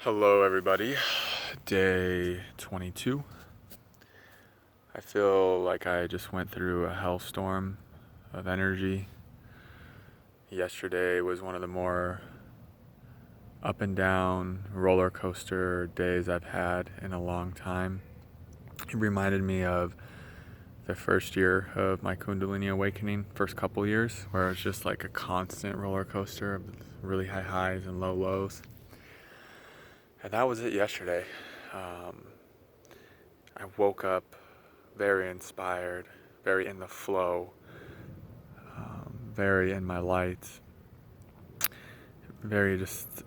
Hello, everybody. Day 22. I feel like I just went through a hellstorm of energy. Yesterday was one of the more up and down roller coaster days I've had in a long time. It reminded me of the first year of my Kundalini awakening, first couple years, where it was just like a constant roller coaster of really high highs and low lows. And that was it yesterday. I woke up very inspired, very in the flow, very in my light, very just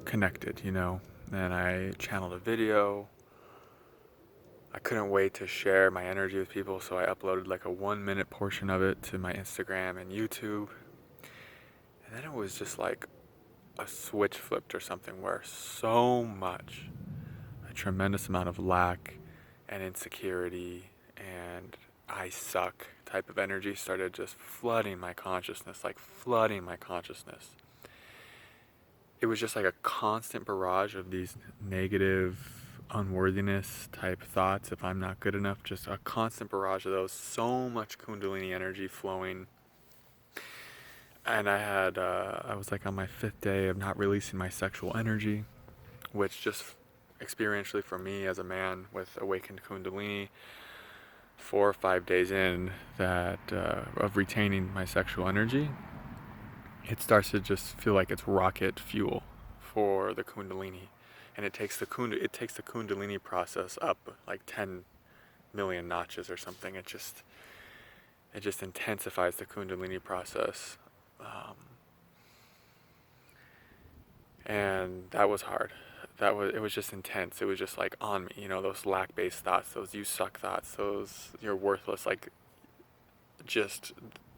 connected, And I channeled a video. I couldn't wait to share my energy with people, so I uploaded like a 1-minute portion of it to my Instagram and YouTube. And then it was just like a switch flipped or something where a tremendous amount of lack and insecurity and I suck type of energy started just flooding my consciousness. It was just like a constant barrage of these negative unworthiness type thoughts. If I'm not good enough, just a constant barrage of those. So much Kundalini energy flowing. And I was like on my 5th day of not releasing my sexual energy, which just experientially for me as a man with awakened Kundalini, 4 or 5 days in that of retaining my sexual energy, it starts to just feel like it's rocket fuel for the Kundalini, and it takes the Kundalini process up like 10 million notches or something. It just intensifies the Kundalini process. And that was hard. It was just intense. It was just like on me, those lack-based thoughts, those you suck thoughts, those you're worthless,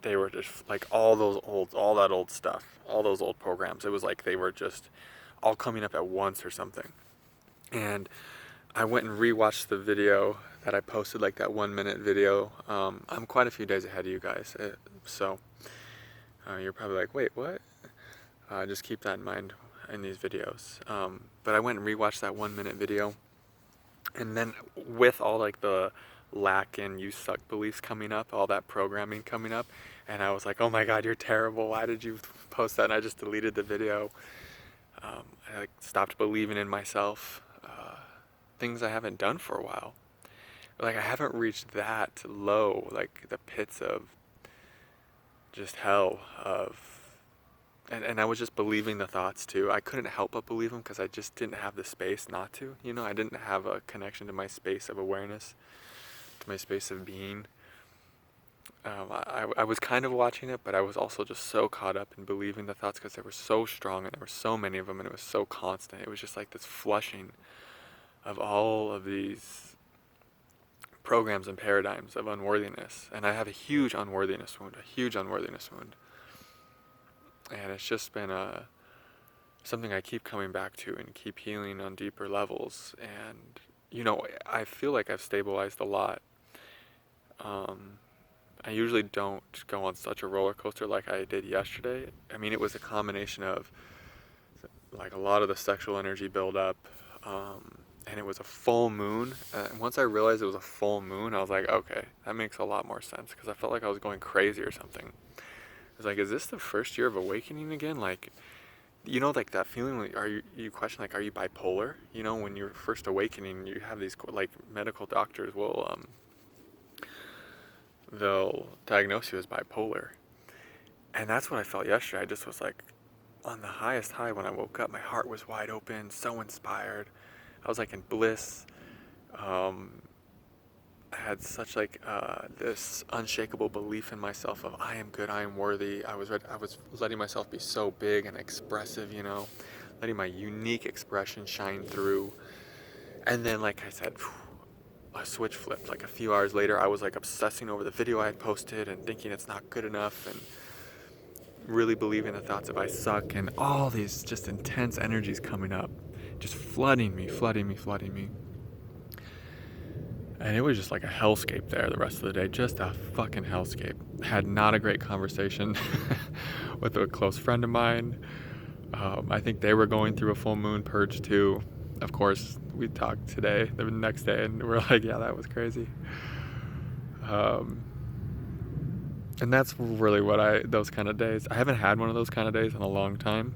they were just like all that old stuff, all those old programs. It was like they were just all coming up at once or something. And I went and rewatched the video that I posted, like that 1-minute video. I'm quite a few days ahead of you guys, so you're probably like, wait, what? Just keep that in mind in these videos. But I went and rewatched that 1-minute video, and then with all like the lack and you suck beliefs coming up, all that programming coming up, and I was like, oh my god, you're terrible, why did you post that? And I just deleted the video. I stopped believing in myself, things I haven't done for a while. Like I haven't reached that low, like the pits of just hell of. And I was just believing the thoughts too. I couldn't help but believe them because I just didn't have the space not to. I didn't have a connection to my space of awareness, to my space of being. I was kind of watching it, but I was also just so caught up in believing the thoughts because they were so strong and there were so many of them and it was so constant. It was just like this flushing of all of these programs and paradigms of unworthiness. And I have a huge unworthiness wound. And it's just been something I keep coming back to and keep healing on deeper levels. And, I feel like I've stabilized a lot. I usually don't go on such a roller coaster like I did yesterday. I mean, it was a combination of like a lot of the sexual energy buildup, and it was a full moon. And once I realized it was a full moon, I was like, okay, that makes a lot more sense because I felt like I was going crazy or something. I was like, is this the first year of awakening again? Like, like that feeling, like, you question, like, are you bipolar? When you're first awakening, you have these, like, medical doctors will, they'll diagnose you as bipolar. And that's what I felt yesterday. I just was, like, on the highest high when I woke up. My heart was wide open, so inspired. I was, like, in bliss. I had such this unshakable belief in myself of I am good, I am worthy. I was letting myself be so big and expressive, letting my unique expression shine through. And then, like I said, a switch flipped. Like a few hours later, I was like obsessing over the video I had posted and thinking it's not good enough and really believing the thoughts of I suck and all these just intense energies coming up, just flooding me. And it was just like a hellscape there the rest of the day. Just a fucking hellscape. Had not a great conversation with a close friend of mine. I think they were going through a full moon purge too. Of course, we talked today, the next day, and we're like, yeah, that was crazy. And that's really those kind of days. I haven't had one of those kind of days in a long time.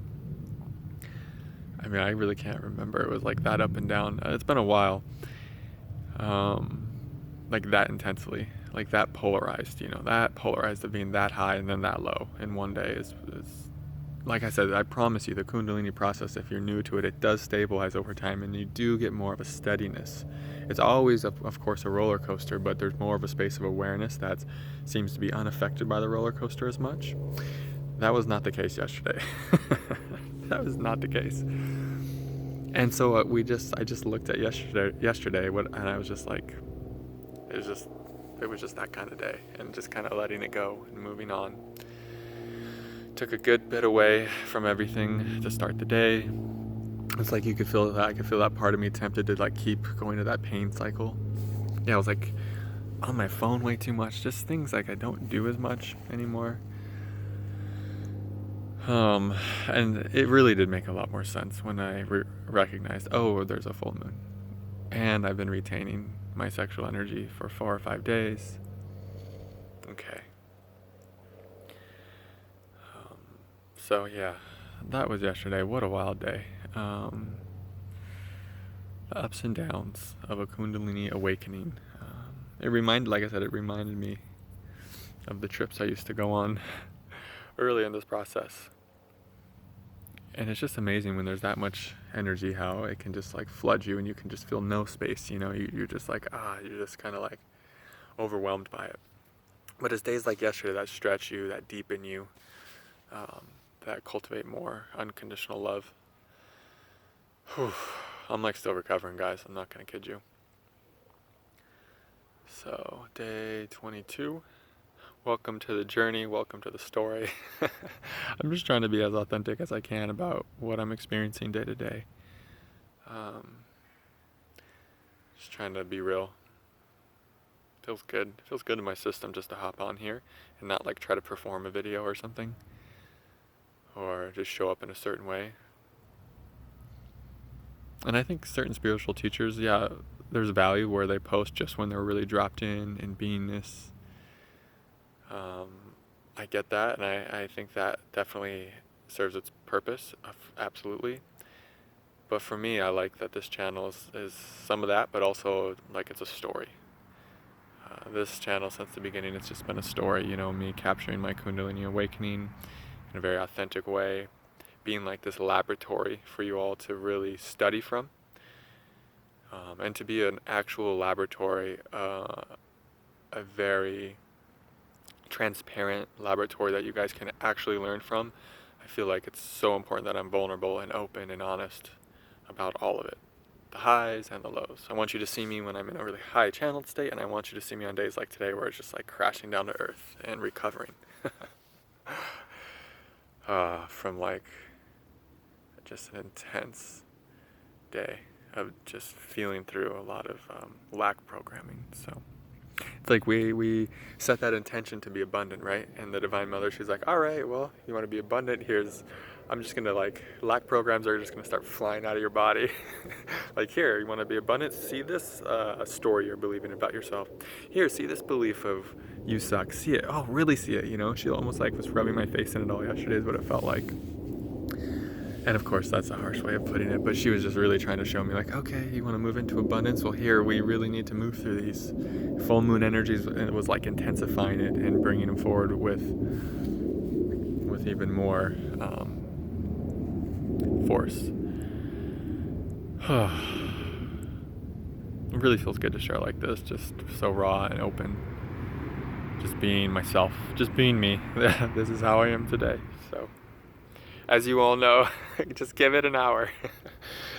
I mean, I really can't remember. It was like that up and down. It's been a while. Like that intensely, like that polarized, that polarized of being that high and then that low in one day is like I said, I promise you the Kundalini process, if you're new to it, it does stabilize over time and you do get more of a steadiness. It's always, of course, a roller coaster, but there's more of a space of awareness that seems to be unaffected by the roller coaster as much. That was not the case yesterday. That was not the case. And so I just looked at yesterday, and I was just like, it was just that kind of day, and just kind of letting it go and moving on. Took a good bit away from everything to start the day. It's like you could feel that. I could feel that part of me tempted to like keep going to that pain cycle. Yeah, I was like on my phone way too much. Just things like I don't do as much anymore. And it really did make a lot more sense when I recognized, oh, there's a full moon, and I've been retaining my sexual energy for 4 or 5 days. Okay. So yeah, that was yesterday. What a wild day. The ups and downs of a Kundalini awakening. Like I said, it reminded me of the trips I used to go on early in this process. And it's just amazing when there's that much energy, how it can just like flood you and you can just feel no space, you're just like, you're just kind of like overwhelmed by it. But it's days like yesterday that stretch you, that deepen you, that cultivate more unconditional love. Whew. I'm like still recovering, guys. I'm not gonna kid you. So day 22. Welcome to the journey. Welcome to the story. I'm just trying to be as authentic as I can about what I'm experiencing day to day. Just trying to be real. Feels good. Feels good in my system just to hop on here and not like try to perform a video or something, or just show up in a certain way. And I think certain spiritual teachers, yeah, there's value where they post just when they're really dropped in and beingness. I get that, and I think that definitely serves its purpose, absolutely. But for me, I like that this channel is some of that, but also like it's a story. This channel, since the beginning, it's just been a story, me capturing my Kundalini awakening in a very authentic way, being like this laboratory for you all to really study from, and to be an actual laboratory, a very transparent laboratory that you guys can actually learn from. I feel like it's so important that I'm vulnerable and open and honest about all of it, the highs and the lows. I want you to see me when I'm in a really high channeled state, and I want you to see me on days like today where it's just like crashing down to earth and recovering from like just an intense day of just feeling through a lot of lack programming. So it's like we set that intention to be abundant, right? And the Divine Mother, she's like, all right, well, you want to be abundant, I'm just going to like, lack programs are just going to start flying out of your body. Like, here, you want to be abundant? See this story you're believing about yourself. Here, see this belief of you suck. See it. Oh, really see it, She almost like was rubbing my face in it all yesterday is what it felt like. And of course, that's a harsh way of putting it, but she was just really trying to show me like, okay, you want to move into abundance? Well, here, we really need to move through these full moon energies, and it was like intensifying it and bringing them forward with even more force. It really feels good to share like this, just so raw and open, just being myself, just being me. This is how I am today. So as you all know, just give it an hour.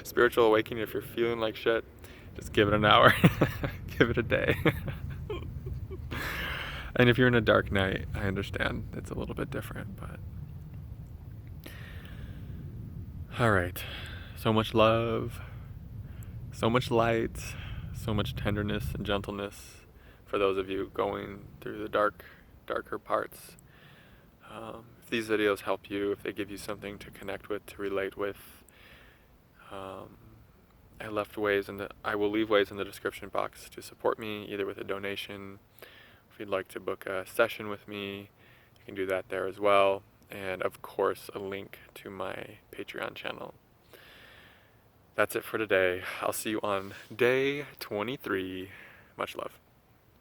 Spiritual awakening, if you're feeling like shit, just give it an hour. Give it a day. And if you're in a dark night, I understand it's a little bit different, but all right. So much love, so much light, so much tenderness and gentleness for those of you going through the darker parts. If these videos help you, if they give you something to connect with, to relate with, I will leave ways in the description box to support me, either with a donation. If you'd like to book a session with me, you can do that there as well. And of course, a link to my Patreon channel. That's it for today. I'll see you on day 23. Much love.